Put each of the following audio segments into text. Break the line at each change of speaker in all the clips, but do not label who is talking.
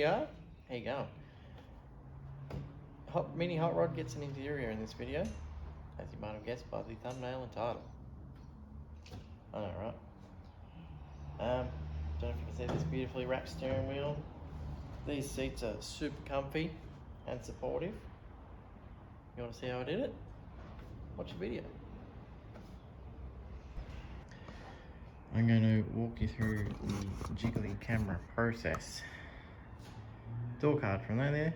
video. How you going? Mini hot rod gets an interior in this video, as you might have guessed by the thumbnail and title. I know, right? Don't know if you can see this beautifully wrapped steering wheel. These seats are super comfy and supportive. You want to see how I did it? Watch the video. I'm going to walk you through the jiggly camera process. Door card from there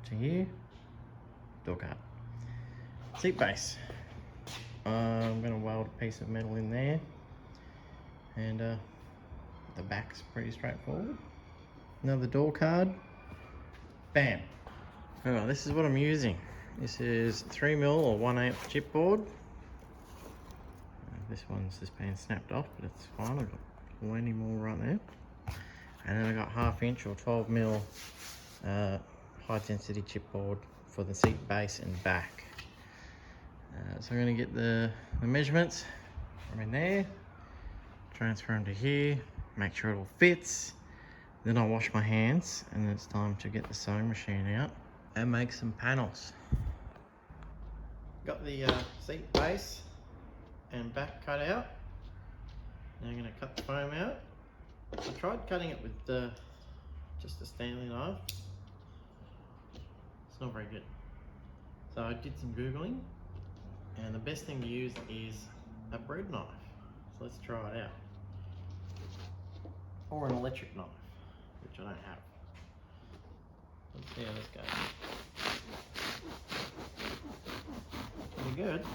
to here. Door card. Seat base. I'm going to weld a piece of metal in there, and the back's pretty straightforward. Another door card. Bam. Alright, this is what I'm using. This is 3mm or 1/8 chipboard. This one's just been snapped off, but it's fine. I've got plenty more right there. And then I got 1/2 inch or 12mm high density chipboard for the seat base and back. So I'm going to get the measurements from in there, transfer them to here, make sure it all fits. Then I'll wash my hands, and then it's time to get the sewing machine out and make some panels. Got the seat base and back cut out. Now I'm going to cut the foam out. I tried cutting it with just a Stanley knife. It's not very good. So I did some Googling, and the best thing to use is a bread knife. So let's try it out. Or an electric knife, which I don't have. Let's see how this goes. Pretty good.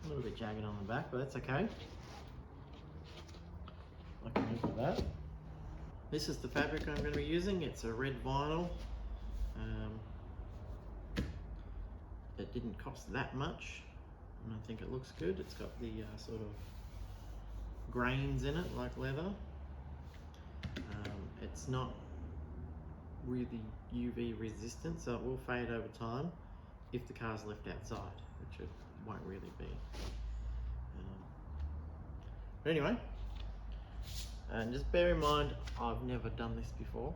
A little bit jagged on the back, but that's okay. I can live with that. This is the fabric I'm going to be using. It's a red vinyl. It didn't cost that much, and I think it looks good. It's got the sort of grains in it like leather. It's not really UV resistant, so it will fade over time if the car's left outside, which it won't really be. But anyway, and just bear in mind, I've never done this before,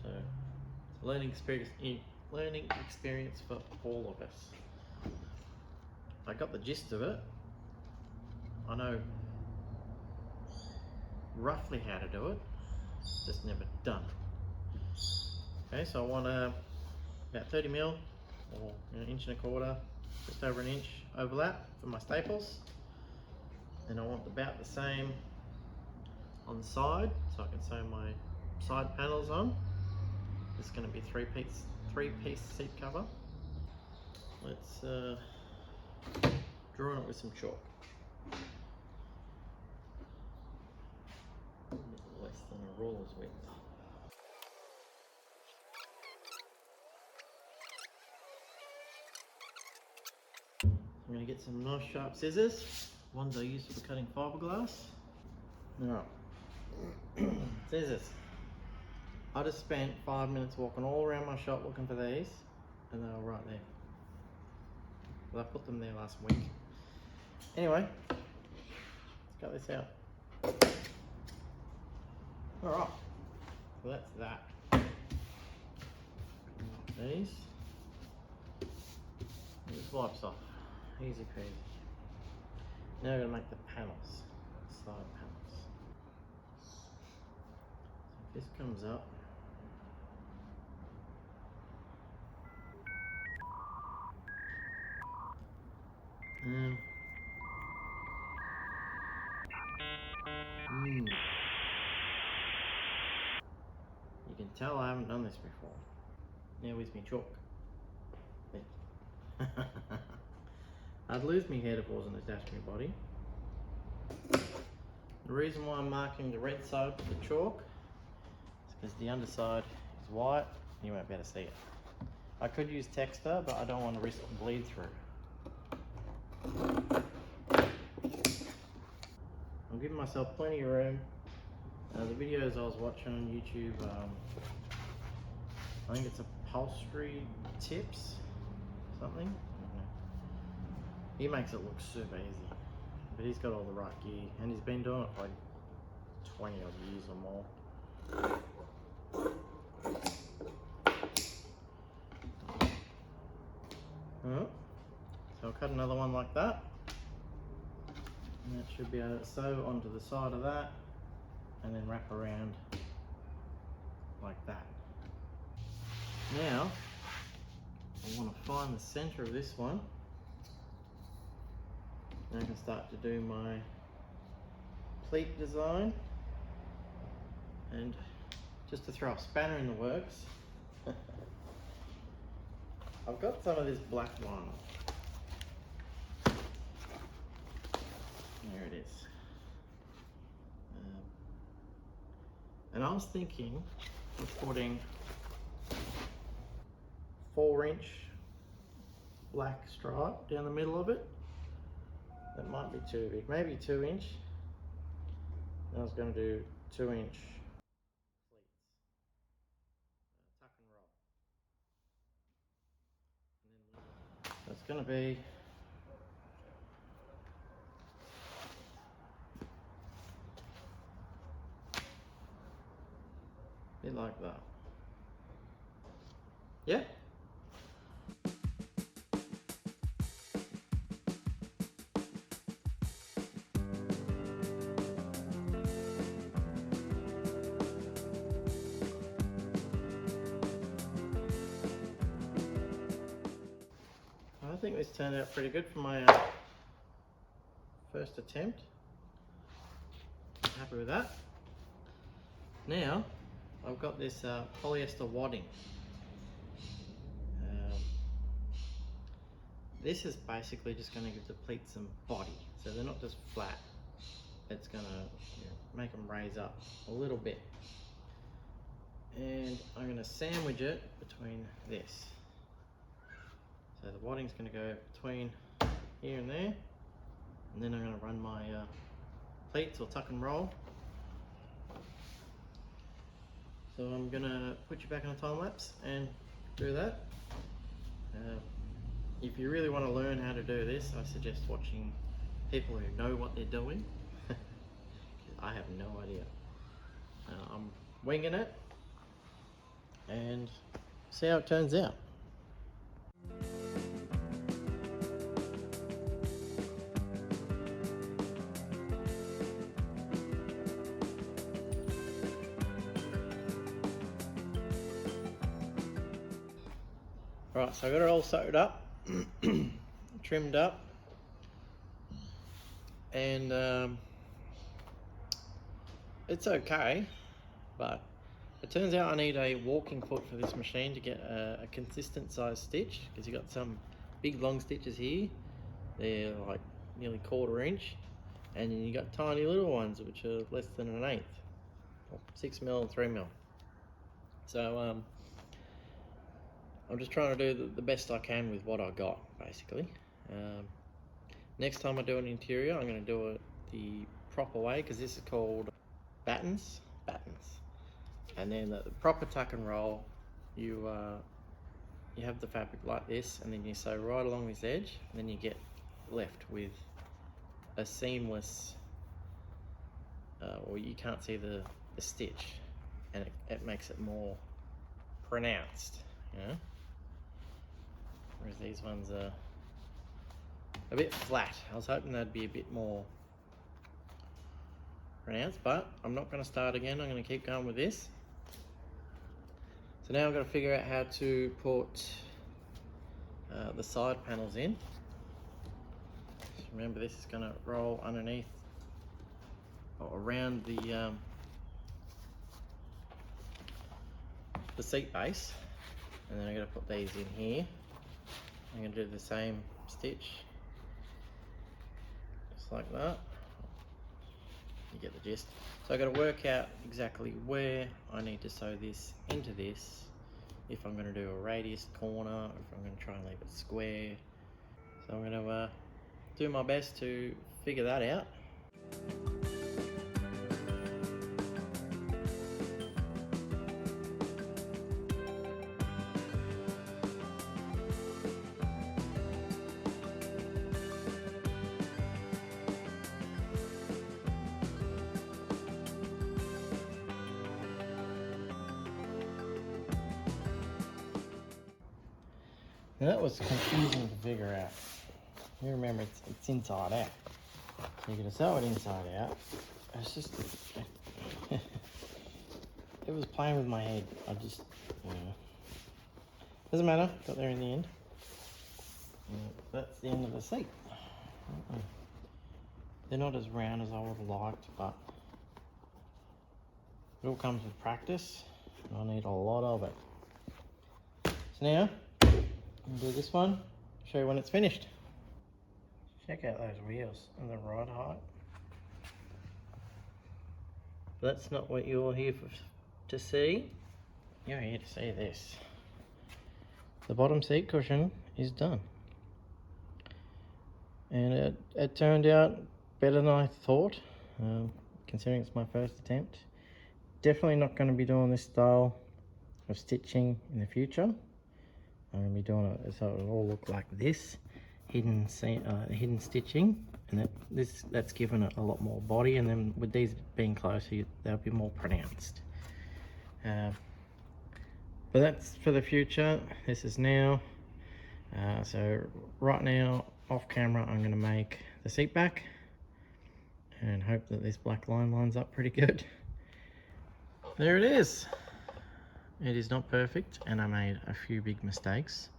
so it's a learning experience for all of us. I got the gist of it. I know roughly how to do it, just never done it. Okay, so I want about 30mm or 1.25 inches, just over 1 inch overlap for my staples. Then I want about the same on the side, so I can sew my side panels on. It's going to be three-piece seat cover. Let's draw on it with some chalk. A little less than a ruler's width. I'm going to get some nice sharp scissors, ones I use for cutting fiberglass. Now, scissors. I just spent 5 minutes walking all around my shop looking for these, and they were right there. Well, I put them there last week. Anyway, let's cut this out. Alright, so that's that. These. It just wipes off. Easy peasy. Now we're going to make the panels, side panels. So this comes up. You can tell I haven't done this before. Now where's my chalk? I'd lose my head if it wasn't attached to my body. The reason why I'm marking the red side with the chalk is because the underside is white and you won't be able to see it. I could use texture, but I don't want to risk bleed through. I'm giving myself plenty of room. The videos I was watching on YouTube, I think it's upholstery tips, something. He makes it look super easy, but he's got all the right gear, and he's been doing it for like 20 odd years or more. So I'll cut another one like that, and that should be able to sew onto the side of that and then wrap around like that. Now I want to find the center of this one, and I can start to do my pleat design. And just to throw a spanner in the works, I've got some of this black one. There it is. And I was thinking of putting 4-inch black stripe down the middle of it. That might be too big, maybe 2-inch. I was going to do 2-inch pleats, tuck and roll. And then it's going to be a bit like that. Yeah? I think this turned out pretty good for my first attempt. I'm happy with that. Now I've got this polyester wadding. This is basically just going to give the pleats some body, so they're not just flat. It's going to make them raise up a little bit. And I'm going to sandwich it between this. So the wadding's going to go between here and there, and then I'm going to run my pleats or tuck and roll. So I'm going to put you back on a time lapse and do that. If you really want to learn how to do this, I suggest watching people who know what they're doing. I have no idea. I'm winging it and see how it turns out. Right, so I got it all sewed up, trimmed up, and it's okay, but it turns out I need a walking foot for this machine to get a consistent size stitch, because you got some big long stitches here, they're like nearly 1/4 inch, and then you got tiny little ones which are less than 1/8, 6mm and 3mm. So I'm just trying to do the best I can with what I got, basically. Next time I do an interior, I'm going to do it the proper way, because this is called battens. And then the proper tuck and roll, you have the fabric like this, and then you sew right along this edge, and then you get left with a seamless, or you can't see the stitch, and it makes it more pronounced, you know? Whereas these ones are a bit flat. I was hoping they'd be a bit more pronounced, but I'm not going to start again. I'm going to keep going with this. So now I've got to figure out how to put the side panels in. Just remember, this is going to roll underneath or around the seat base, and then I'm going to put these in here. I'm going to do the same stitch, just like that. You get the gist. So I've got to work out exactly where I need to sew this into this, if I'm going to do a radius corner, or if I'm going to try and leave it square. So I'm going to do my best to figure that out. And that was confusing to figure out. You remember it's inside out. So you're gonna sew it inside out. It's just, it was playing with my head. I just, doesn't matter, got there in the end. That's the end of the seat. They're not as round as I would have liked, but it all comes with practice, and I need a lot of it. So now, I'll do this one, show you when it's finished. Check out those wheels and the ride height. But that's not what you're here to see. You're here to see this. The bottom seat cushion is done. And it turned out better than I thought, considering it's my first attempt. Definitely not going to be doing this style of stitching in the future. I'm going to be doing it so it'll all look like this, hidden stitching, and that's given it a lot more body, and then with these being closer, they'll be more pronounced. But that's for the future. This is now. So right now, off camera, I'm going to make the seat back and hope that this black line lines up pretty good. There it is. It is not perfect, and I made a few big mistakes.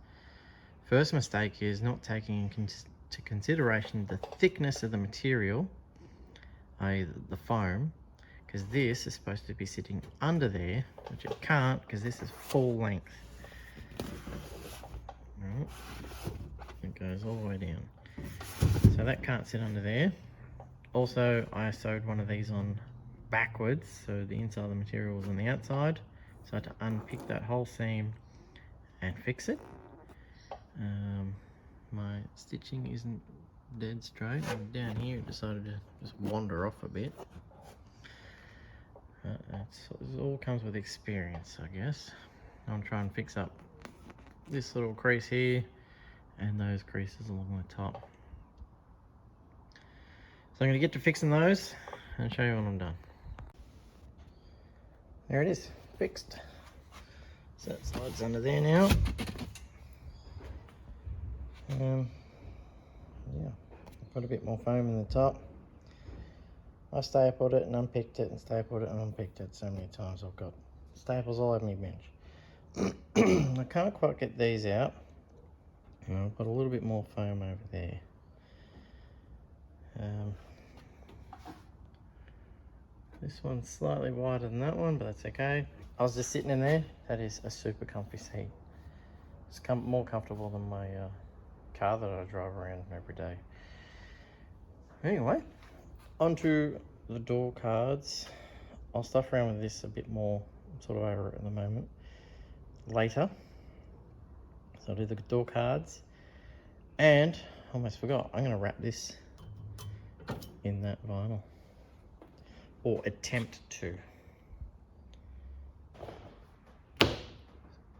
First mistake is not taking into consideration the thickness of the material, i.e. the foam, because this is supposed to be sitting under there, which it can't because this is full length. Right. It goes all the way down. So that can't sit under there. Also, I sewed one of these on backwards, so the inside of the material was on the outside. So I had to unpick that whole seam and fix it. My stitching isn't dead straight, and down here it decided to just wander off a bit. It all comes with experience, I guess. I'm trying to fix up this little crease here and those creases along the top. So I'm going to get to fixing those and show you when I'm done. There it is, fixed. So that slides under there now. Yeah, put a bit more foam in the top. I stapled it and unpicked it and stapled it and unpicked it so many times. I've got staples all over my bench. I can't quite get these out. I've got a little bit more foam over there. This one's slightly wider than that one, but that's okay. I was just sitting in there. That is a super comfy seat. It's more comfortable than my car that I drive around every day. Anyway, onto the door cards. I'll stuff around with this a bit more. I'm sort of over it at the moment. Later. So I'll do the door cards. And I almost forgot, I'm going to wrap this in that vinyl. Or attempt to.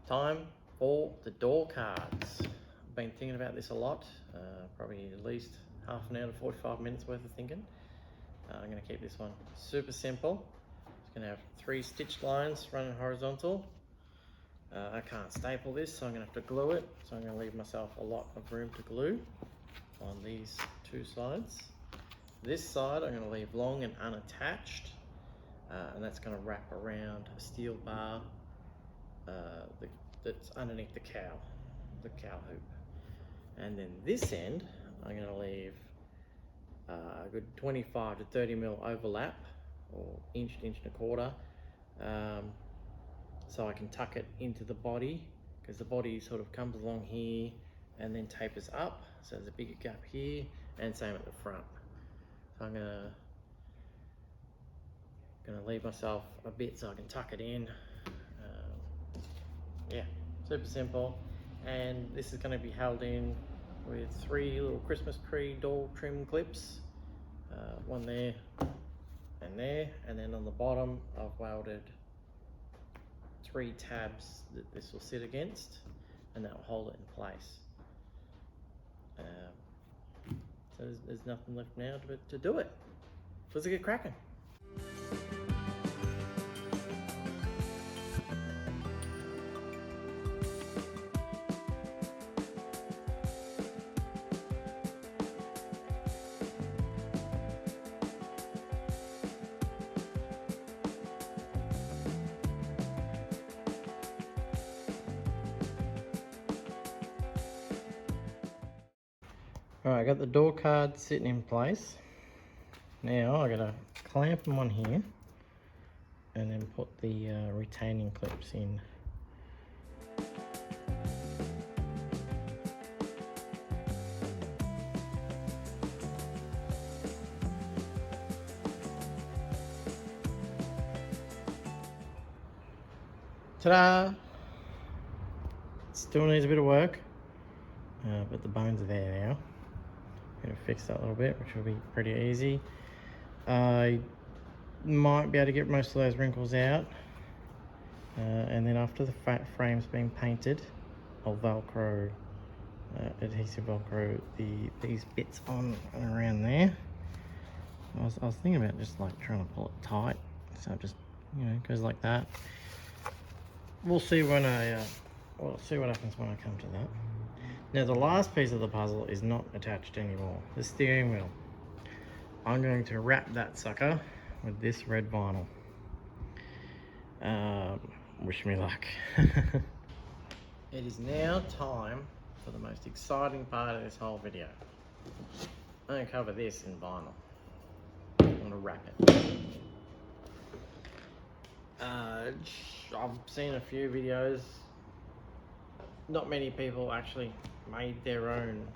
Time for the door cards. I've been thinking about this a lot, probably at least half an hour to 45 minutes worth of thinking. I'm going to keep this one super simple. It's going to have 3 stitched lines running horizontal. I can't staple this, so I'm going to have to glue it. So I'm going to leave myself a lot of room to glue on these 2 sides. This side I'm going to leave long and unattached, and that's going to wrap around a steel bar that's underneath the cow hoop. And then this end I'm going to leave a good 25 to 30 mil overlap, or inch and a quarter, so I can tuck it into the body, because the body sort of comes along here and then tapers up, so there's a bigger gap here, and same at the front. So I'm gonna leave myself a bit so I can tuck it in. Yeah, super simple. And this is going to be held in with 3 little Christmas tree door trim clips, one there, and then on the bottom I've welded 3 tabs that this will sit against, and that will hold it in place. So there's nothing left now to do it. Let's get cracking. Alright, I got the door card sitting in place. Now I gotta clamp them on here and then put the retaining clips in. Ta-da! Still needs a bit of work, but the bones are there now. Gonna fix that a little bit, which will be pretty easy. I might be able to get most of those wrinkles out, and then after the frame's been painted, I'll Velcro, adhesive Velcro these bits on and around there. I was thinking about just like trying to pull it tight, so it just, you know, goes like that. We'll see when we'll see what happens when I come to that. Now the last piece of the puzzle is not attached anymore, the steering wheel. I'm going to wrap that sucker with this red vinyl. Wish me luck. It is now time for the most exciting part of this whole video. I'm going to cover this in vinyl. I'm going to wrap it. I've seen a few videos. Not many people actually made their own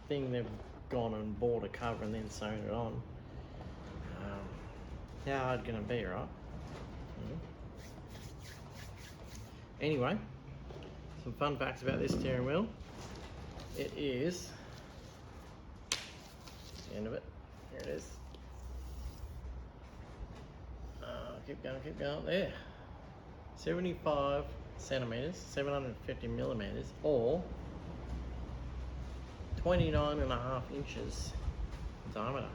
thing. They've gone and bought a cover and then sewn it on. How hard can it be, right? Anyway, some fun facts about this steering wheel. It is, the end of it, here it is. Keep going, there. 75 centimeters, 750 millimeters, or 29.5 inches diameter.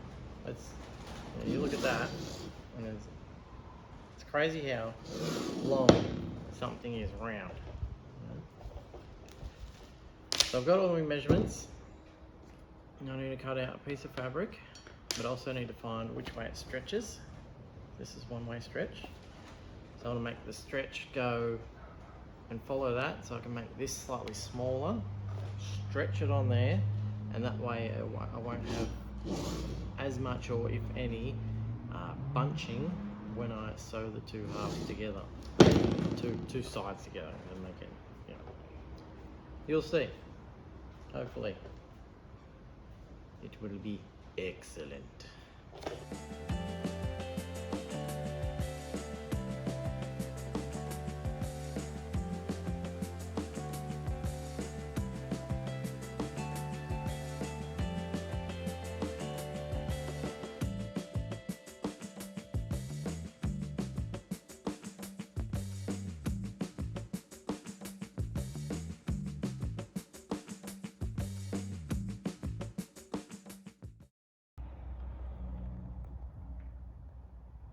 You look at that, and it's crazy how long something is round. So I've got all my measurements. I need to cut out a piece of fabric, but I also need to find which way it stretches. This is one-way stretch. So I want to make the stretch go and follow that, so I can make this slightly smaller, stretch it on there, and that way I won't have as much, or if any, bunching when I sew the two halves together, two sides together, and make it, you know. You'll see. Hopefully, it will be excellent.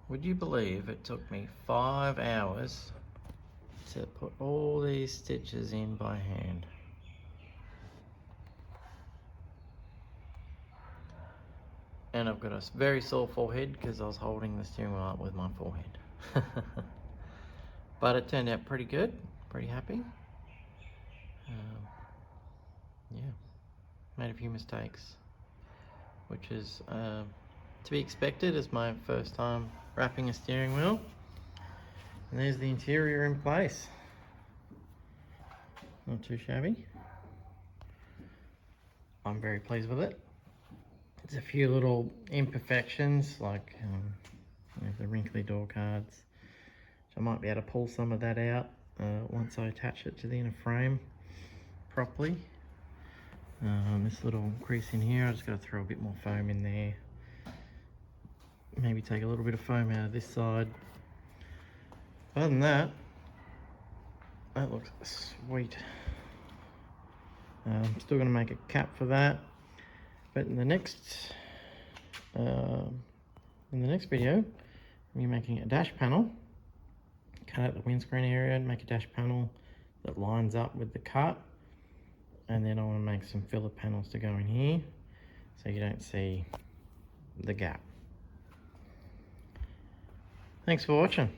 Would you believe it took me 5 hours to put all these stitches in by hand? And I've got a very sore forehead because I was holding the steering wheel up with my forehead. But it turned out pretty good, pretty happy. Yeah, made a few mistakes, which is to be expected as my first time wrapping a steering wheel. And there's the interior in place. Not too shabby. I'm very pleased with it. There's a few little imperfections, like the wrinkly door cards. So I might be able to pull some of that out once I attach it to the inner frame properly. This little crease in here, I just got to throw a bit more foam in there. Maybe take a little bit of foam out of this side. Other than that, that looks sweet. I'm still going to make a cap for that, but in the next video, I'm making a dash panel. Cut out the windscreen area and make a dash panel that lines up with the cut, and then I want to make some filler panels to go in here so you don't see the gap. Thanks for watching.